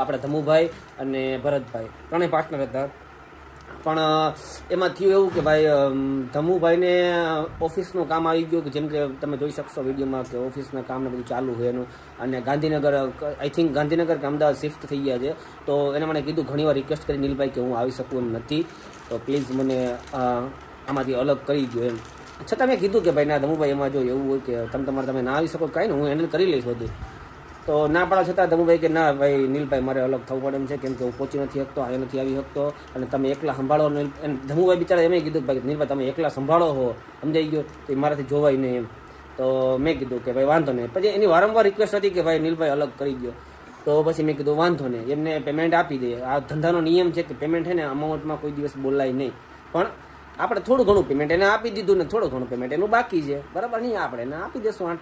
આપણા ધમુભાઈ અને ભરતભાઈ ત્રણેય પાર્ટનર હતા. પણ એમાં થયું એવું કે ભાઈ ધમુભાઈને ઓફિસનું કામ આવી ગયું, કે જેમ કે તમે જોઈ શકશો વિડીયોમાં કે ઓફિસના કામને બધું ચાલુ હોય એનું, અને ગાંધીનગર આઈ થિંક ગાંધીનગર કે અમદાવાદ શિફ્ટ થઈ ગયા છે. તો એને મને કીધું ઘણીવાર રિક્વેસ્ટ કરી નીલભાઈ કે હું આવી શકું એમ નથી, તો પ્લીઝ મને આમાંથી અલગ કરી દો એમ. છતાં મેં કીધું કે ભાઈ ના ધમુભાઈ એમાં જો એવું હોય કે તમે ના આવી શકો કાંઈ ને હું હેન્ડલ કરી લઈશ બધું. તો ના પાડવા છતાં ધમુભાઈ કે ના ભાઈ નીલભાઈ મારે અલગ થવું પડે એમ છે, કેમ કે હું પહોંચી નથી શકતો, અહીંયા નથી આવી શકતો, અને તમે એકલા સંભાળો. ધમુભાઈ બિચારા એમ કીધું ભાઈ નીલભાઈ તમે એકલા સંભાળો હો, સમજાઈ ગયો, તો એ મારાથી જોવાય નહીં એમ. તો મેં કીધું કે ભાઈ વાંધો નહીં. પછી એની વારંવાર રિક્વેસ્ટ હતી કે ભાઈ નીલભાઈ અલગ કરી દો. તો પછી મેં કીધું વાંધો નહીં, એમને પેમેન્ટ આપી દઈએ. આ ધંધાનો નિયમ છે કે પેમેન્ટ છે ને અમાઉન્ટમાં કોઈ દિવસ બોલાય નહીં, પણ આપણે થોડું ઘણું પેમેન્ટ એને આપી દીધું ને થોડું ઘણું પેમેન્ટ એનું બાકી છે, બરાબર નહીં, આપણે એને આપી દેશું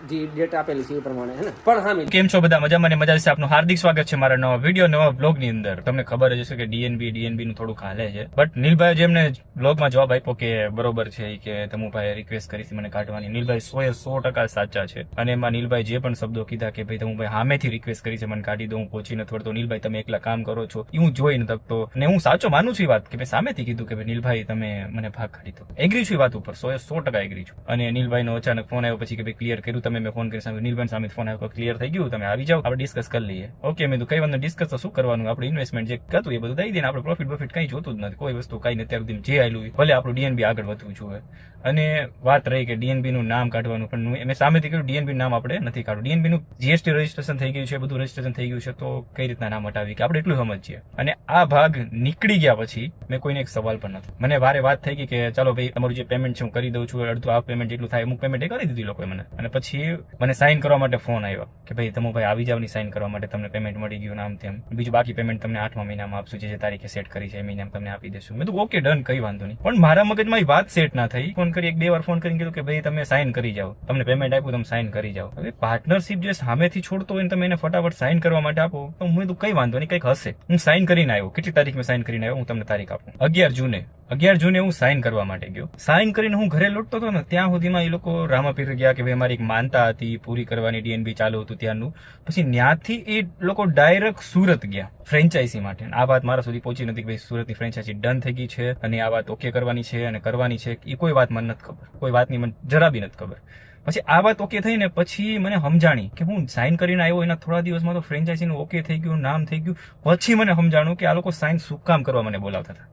જે ડેટ આપેલી છે એ પ્રમાણે, હે ને. પણ હા, કેમ છો બધા? મજામાં ને મજા છે. આપનું હાર્દિક સ્વાગત છે મારા નવા વિડીયો, નવા બ્લોગ ની અંદર. તમને ખબર જ હશે કે ડીએનબી નું થોડું હાલે છે, બટ નીલભાઈ જેમને બ્લોગમાં જવાબ આપ્યો કે બરોબર છે કે ધમુભાઈ રિક્વેસ્ટ કરી મને કાઢવાની, નીલભાઈ 100% સાચા છે. અને એમાં નીલભાઈ જે પણ શબ્દો કીધા કે ભાઈ ધમુભાઈ સામેથી રિક્વેસ્ટ કરી છે મને કાઢી દો, હું પહોંચી નથી વળતો, નીલભાઈ તમે એકલા કામ કરો છો, એ હું જોઈ નથી શકતો. અને હું સાચો માનું છું વાત કે ભાઈ સામેથી કીધું કે ભાઈ નીલભાઈ તમે મને ભાગ કાઢી દો. એગ્રી છું વાત ઉપર 100% એગ્રી છું. અને નીલભાઈ નો અચાનક ફોન આવ્યો પછી કે ભાઈ ક્લિયર કર્યું તમે, મેં ફોન કરી સામે નીલભાઈ સામે ફોન આવ્યો ક્લિયર થઈ ગયું, તમે આવી જાઓ આપણે ડિસ્કસ કરી લઈએ. ઓકે, મેં તો કઈ વાંધો ડિસ્કસ તો શું કરવાનું, આપણે ઇન્વેસ્ટમેન્ટ જે કરતું એ બધું દઈ દે, આપણે પ્રોફિટ કઈ જોતું જ નથી, કોઈ વસ્તુ કઈ નથી. અત્યાર સુધી જે આવેલું ભલે આપણું ડીએનબી આગળ વધવું જોઈએ. અને વાત રહી કે ડીએનબી નું નામ કાઢવાનું, પણ મેં સામેથી કહ્યું ડીએનબી નામ આપણે નથી કાઢવું. ડીએનબી નું જીએસટી રજીસ્ટ્રેશન થઈ ગયું છે, બધું રજીસ્ટ્રેશન થઈ ગયું છે, તો કઈ રીતના નામ હટાવી કે આપણે એટલું સમજીએ. અને આ ભાગ નીકળી ગયા પછી મેં કોઈને એક સવાલ પણ નથી, મને વારે વાત થઈ ગઈ કે ચાલો ભાઈ તમારું જે પેમેન્ટ છે હું કરી દઉં છું, અડધું આ પેમેન્ટ જેટલું થાય અમુક પેમેન્ટ એ કરી દીધી લોકોએ મને. અને પછી મને સાઇન કરવા માટે ફોન આવ્યો કે ભાઈ ધમુભાઈ આવી જાવની સાઇન કરવા માટે, તમને પેમેન્ટ મળી ગયું નામ તેમ, બીજું બાકી પેમેન્ટ તમને 8મા મહિનામાં આપશું, જે તારીખે સેટ કરી છે એ મહિનામાં તમને આપી દેશું. મેં તો ઓકે ડન, કઈ વાંધો નહીં. પણ મારા મગજમાં વાત સેટ ના થઈ. ફોન કરી 1-2 વાર ફોન કરીને કીધું કે ભાઈ તમે સાઇન કરી જાઓ, તમને પેમેન્ટ આપ્યું તમે સાઇન કરી જાઓ. હવે પાર્ટનરશિપ જે સામેથી છોડતો હોય ને તમે એને ફટાફટ સાઇન કરવા માટે આપો, તો હું તો કઈ વાંધો નહીં, કંઈક હશે. હું સાઇન કરીને આવ્યો, કેટલી તારીખ મેં સાઇન કરીને આવ્યો હું તમને તારીખ આપું, 11 જૂને હું સાઇન કરવા માટે ગયો. સાઇન કરીને હું ઘરે લૂંટતો હતો ને ત્યાં સુધીમાં એ લોકો રામાપીર ગયા કે ભાઈ અમારી એક માનતા હતી પૂરી કરવાની, ડીએનબી ચાલુ હતું ત્યાંનું. પછી ત્યાંથી એ લોકો ડાયરેક્ટ સુરત ગયા ફ્રેન્ચાઇઝી માટે. આ વાત મારા સુધી પહોંચી નથી કે ભાઈ સુરતની ફ્રેન્ચાઇઝી ડન થઈ ગઈ છે અને આ વાત ઓકે કરવાની છે અને કરવાની છે, એ કોઈ વાત મને નથી ખબર, કોઈ વાતની મને જરા બી નથી ખબર. પછી આ વાત ઓકે થઈ ને પછી મને સમજાણી કે હું સાઇન કરીને આવ્યો એના થોડા દિવસમાં તો ફ્રેન્ચાઇઝીનું ઓકે થઈ ગયું, નામ થઈ ગયું. પછી મને સમજાણું કે આ લોકો સાઇન શું કામ કરવા મને બોલાવતા હતા,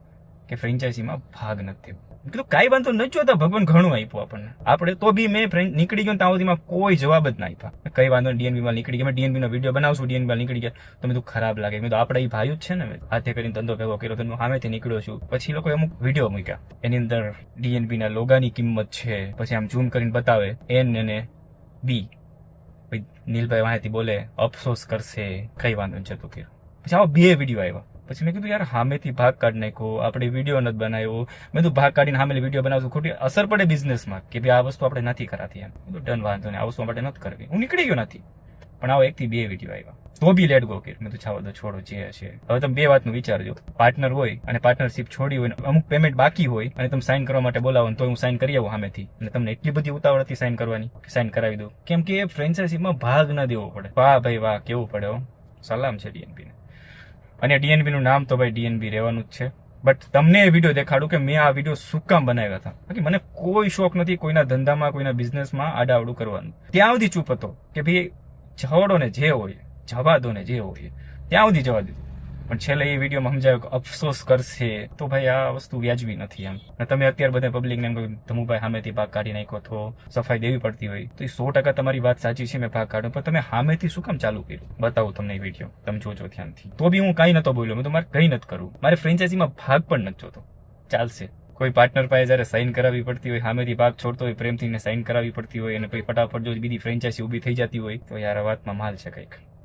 કે ફ્રેન્ચાઇઝીમાં ભાગ નથી. કીધું કાંઈ વાંધો નથી, જોતા ભગવાન ઘણું આપ્યું આપણને, આપણે તો બી મેં નીકળી ગયો ત્યાં સુધીમાં કોઈ જવાબ જ ના આપ્યા. કઈ વાંધો ડીએનબી માં નીકળી ગયા, ડીએનબી નો વિડીયો બનાવશું, ડીએનબી માં નીકળી ગયા તો મેં તો ખરાબ લાગે. મેં તો આપણા એ ભાઈ જ છે ને, હાથે કરીને ધંધો ભેગો કર્યો તો હું સામેથી નીકળ્યો છું. પછી લોકો અમુક વિડીયો મૂક્યા, એની અંદર ડીએનબી ના લોગાની કિંમત છે, પછી આમ ઝૂમ કરીને બતાવે એન અને બી, ભાઈ નીલભાઈ વાંહેથી બોલે અફસોસ કરશે, કઈ વાંધો છે તું કર્યું. પછી આવા 2 વિડીયો આવ્યા. પછી મેં કીધું યાર સામેથી ભાગ કાઢી નાખ્યો, આપણે વિડીયો નથી બનાવ્યો. મેં તો ભાગ કાઢીને સામેથી વિડીયો બનાવશું, ખોટી અસર પડે બિઝનેસમાં કે ભાઈ આ વસ્તુ આપણે નથી કરાતી એમ. ડન, વાંધો નહીં, આ વસ્તુ માટે નથી કરવી. હું નીકળી ગયો નથી, પણ આવો 1 થી 2 વિડીયો આવ્યા તો બી લેટ ગો કર્યું. મેં તો છાવો દો, છોડો જે હશે. હવે તમે 2 વાતનું વિચારજો, પાર્ટનર હોય અને પાર્ટનરશિપ છોડી હોય, અમુક પેમેન્ટ બાકી હોય અને તમે સાઇન કરવા માટે બોલાવો તો હું સાઇન કરી આવું સામેથી, અને તમને એટલી બધી ઉતાવળ હતી સાઇન કરવાની કે સાઇન કરાવી દઉં, કેમ કે ફ્રેન્ચાઇઝીમાં ભાગ ના દેવો પડે. વાહ ભાઈ વાહ, કેવું પડે, સલામ છે ડીએનબી ને. અને ડીએનબી નું નામ તો ભાઈ ડીએનબી રહેવાનું જ છે. બટ તમને એ વિડીયો દેખાડું કે મેં આ વિડીયો શું કામ બનાવ્યા હતા, બાકી મને કોઈ શોખ નથી કોઈના ધંધામાં, કોઈના બિઝનેસમાં આડાવડું કરવાનું. ત્યાં સુધી ચૂપ હતો કે ભાઈ છોડો ને, જે હોય જવા દો ને, જે હોય ત્યાં સુધી જવા દીધું. પણ છેલ્લે એ વિડીયોમાં સમજાયું કે અફસોસ કરશે, તો ભાઈ આ વસ્તુ વ્યાજબી નથી એમ. તમે અત્યારે બધા પબ્લિકને એમ કહ્યું ધમુભાઈ સામેથી ભાગ કાઢી નાખ્યો, તો સફાઈ દેવી પડતી હોય તો એ 100% તમારી વાત સાચી છે, મેં ભાગ કાઢ્યો, પણ તમે સામેથી શું કામ ચાલુ કર્યું બતાવું તમને એ વિડીયો, તમે જોજો ધ્યાનથી. તો બી હું કઈ નતો બોલ્યો, મેં તો મારે કઈ નથી કરવું, મારે ફ્રેન્ચાઇઝીમાં ભાગ પણ નથી જોતો, ચાલશે. કોઈ પાર્ટનર પાસે જયારે સાઇન કરાવવી પડતી હોય, સામેથી ભાગ છોડતો હોય, પ્રેમથી સાઇન કરાવવી પડતી હોય અને પછી ફટાફટ જો બીજી ફ્રેન્ચાઇઝી ઉભી થઈ જતી હોય તો યાર આ વાતમાં માલ છે,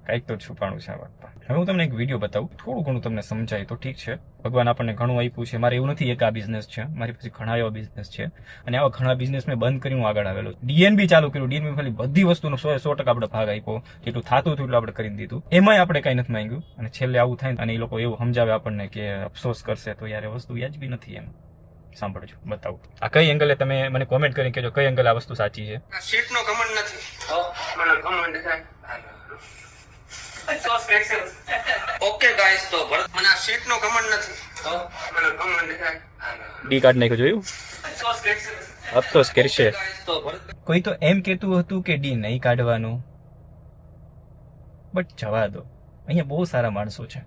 કંઈક તો છુપાણું છે આ વાતમાં. હવે હું તમને એક વિડીયો બતાવું, થોડું ઘણું તમને સમજાય તો ઠીક છે. ભગવાન આપણને ઘણું આપ્યું છે. મારે એવું નથી એક આ બિઝનેસ છે, મારી પાસે ઘણા એવા બિઝનેસ છે અને આવા ઘણા બિઝનેસ મેં બંધ કરી હું આગળ આવેલો. ડીએનબી ચાલુ કર્યું, ડીએનબી ખાલી બધી વસ્તુનો 100% આપણે ભાગ આપ્યો, જેટલું થતું હતું એટલું આપણે કરી દીધું, એમાંય આપણે કઈ નથી માંગ્યું. અને છેલ્લે આવું થાય અને એ લોકો એવું સમજાવે આપણને કે અફસોસ કરશે, તો યાર એ વસ્તુ વ્યાજબી નથી એમ. સાંભળજો, બતાવું આ કઈ એંગલે, તમે મને કોમેન્ટ કરી કહેજો કઈ એંગલ આ વસ્તુ સાચી છે. સીટ નો કમેન્ટ નથી, મને કમેન્ટ થાય ઓકે ગાઈસ, તો ભરત મને આ સીટ નો કમેન્ટ નથી તો મને કમેન્ટ ડી કાર્ડ નાખ્યું જોયું, અફસોસ કરશે. તો ભરત કોઈ તો એમ કહેતું હતું કે ડી નહીં કાઢવાનું, બટ જવા દો. અહીંયા બહુ સારા માણસો છે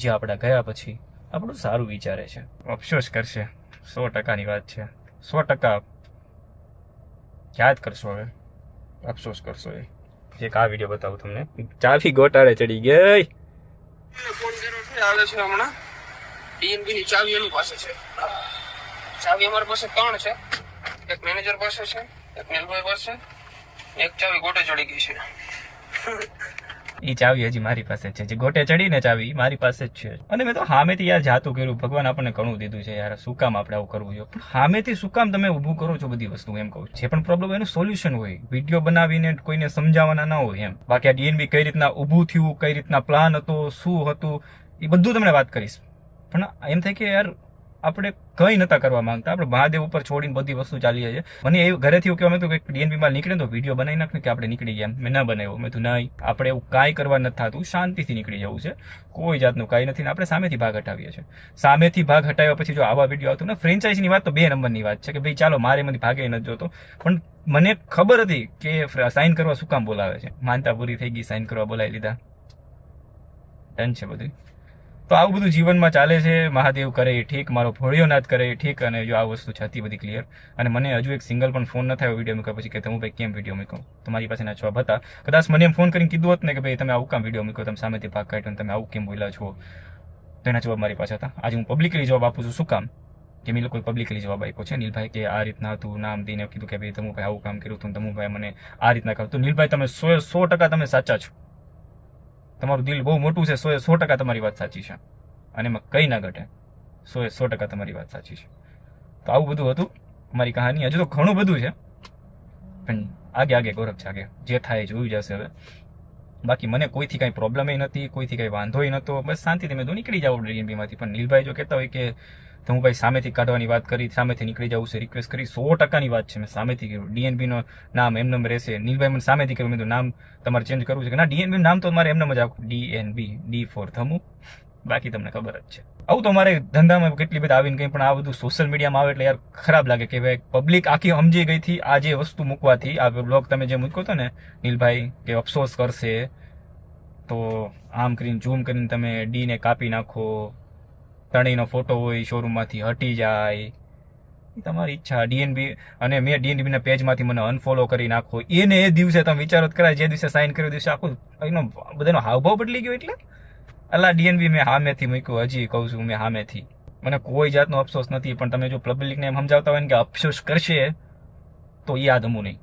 જે આપણા ગયા પછી આપણું સારું વિચારે છે. અફસોસ કરશે, 100%ની વાત છે. 100% યાદ કરશો, હવે અફસોસ કરશો. એક આ વિડીયો બતાવું તમને. ચાવી ગોટાળે ચડી ગઈ. ફોન કર્યો છે, આવે છે હમણાં. ડીએનબી ની ચાવી એની પાસે છે. ચાવી અમારી પાસે 3 છે. એક મેનેજર પાસે છે, એક નીલભાઈ પાસે, એક ચાવી ગોટે ચડી ગઈ છે. એ ચાવી હજી મારી પાસે જ છે. જે ગોટે ચડીને ચાવી મારી પાસે જ છે. અને મેં તો સામેથી યાર જાતું કર્યું. ભગવાન આપણને ઘણું દીધું છે યાર, શું કામ આપણે આવું કરવું જોઈએ? પણ સામેથી શું કામ તમે ઊભું કરો છો બધી વસ્તુ? એમ કહું, જે પણ પ્રોબ્લેમ એનું સોલ્યુશન હોય, વિડીયો બનાવીને કોઈને સમજાવવાના ના હોય એમ. બાકી આ ડીએનબી કઈ રીતના ઊભું થયું, કઈ રીતના પ્લાન હતો, શું હતું, એ બધું તમને વાત કરીશ. પણ એમ થાય કે યાર આપણે કંઈ નતા કરવા માંગતા, આપણે મહાદેવ ઉપર છોડીને બધી વસ્તુ ચાલી છે. મને એવું ઘરેથી એવું કહેવામાં હતું કે ડીએનબી માં નીકળે તો વિડીયો બનાવી નાખ ને કે આપણે નીકળી ગયા. મેં ના બનાવ્યો. મેં તું નહીં, આપણે એવું કાંઈ કરવા નથી થતું, શાંતિથી નીકળી જવું છે. કોઈ જાતનું કાંઈ નથી. આપણે સામેથી ભાગ હટાવીએ છીએ. સામેથી ભાગ હટાવ્યા પછી જો આવા વિડીયો આવતો ને, ફ્રેન્ચાઇઝીની વાત તો 2 નંબરની વાત છે કે ભાઈ ચાલો મારે એમાંથી ભાગે નથી જોતો. પણ મને ખબર હતી કે સાઇન કરવા શું કામ બોલાવે છે. માનતા પૂરી થઈ ગઈ, સાઇન કરવા બોલાવી લીધા, ડન છે બધું. તો આવું બધું જીવનમાં ચાલે છે. મહાદેવ કરે એ ઠીક, મારો ભોળિયોનાથ કરે એ ઠીક. અને જો આ વસ્તુ છે હતી બધી ક્લિયર. અને મને હજુ એક સિંગલ પણ ફોન ન થયો વિડીયો મૂક્યા પછી કે તમે ભાઈ કેમ વિડીયો મૂકો. તો મારી પાસેના જવાબ હતા. કદાચ મને એમ ફોન કરીને કીધું હોત ને કે ભાઈ તમે આવું કામ વિડીયો મૂકો, તમે સામેથી ભાગ કાઢ્યો, તમે આવું કેમ બોલ્યા છો, તો એના જવાબ મારી પાસે હતા. આજે હું પબ્લિકલી જવાબ આપું છું. શું કામ? કે મેં લોકોએ પબ્લિકલી જવાબ આપ્યો છે. નીલભાઈ કે આ રીતના હતું, નામ દઈને કીધું કે ભાઈ તમે ભાઈ આવું કામ કર્યું હતું, તમે ભાઈ મને આ રીતના કહ્યું. તો નીલભાઈ તમે 100% તમે સાચા છો. તમારું દિલ બહુ મોટું છે. 100% તમારી વાત સાચી છે. અને એમાં કંઈ ના ઘટે. 100% તમારી વાત સાચી છે. તો આવું બધું હતું મારી કહાની. હજુ તો ઘણું બધું છે, પણ આગે ગૌરવ છે. આગે જે થાય જોયું જશે હવે. બાકી મને કોઈથી કાંઈ પ્રોબ્લેમ નથી, કોઈથી કાંઈ વાંધો નહોતો. બસ શાંતિથી મેં તો નીકળી જાઉં ડીએનબીમાંથી. પણ નીલભાઈ જો કહેતા હોય કે તો હું ભાઈ સામેથી કાઢવાની વાત કરી, સામેથી નીકળી જવું છે, રિક્વેસ્ટ કરી, 100%ની વાત છે. મેં સામેથી કર્યું. ડીએનબીનો નામ એમનેમ રહેશે. નીલભાઈ મને સામેથી કર્યું. મેં તો નામ તમારે ચેન્જ કરવું છે કે ના, ડીએનબી નામ તો મારે એમનેમ જ આખું ડીએનબી, ડી ફોર ધમુ. બાકી તમને ખબર જ છે. આવું તો મારે ધંધામાં કેટલી બધી આવીને કંઈ પણ આ બધું સોશિયલ મીડિયામાં આવે એટલે યાર ખરાબ લાગે કે ભાઈ પબ્લિક આખી સમજી ગઈ હતી આ જે વસ્તુ મૂકવાથી. આ બ્લોગ તમે જે મૂક્યો હતો ને નીલભાઈ, કે અફસોસ કરશે તો આમ કરીને ઝૂમ કરીને તમે ડીને કાપી નાખો, ત્રણેયનો ફોટો હોય શોરૂમમાંથી હટી જાય, એ તમારી ઈચ્છા. ડીએનબી અને મેં ડીએનબીના પેજમાંથી મને અનફોલો કરી નાખો. એને એ દિવસે તમે વિચારો જ કરાય જે દિવસે સાઇન કર્યો દિવસે આખું એનો બધાનો હાવભાવ બદલી ગયો. એટલે અલા ડીએનબી મેં સામેથી મૂક્યું. હજી કહું છું મેં સામેથી. મને કોઈ જાતનો અફસોસ નથી. પણ તમે જો પબ્લિકને એમ સમજાવતા હોય ને કે અફસોસ કરશે તો યાદ હમું નહીં.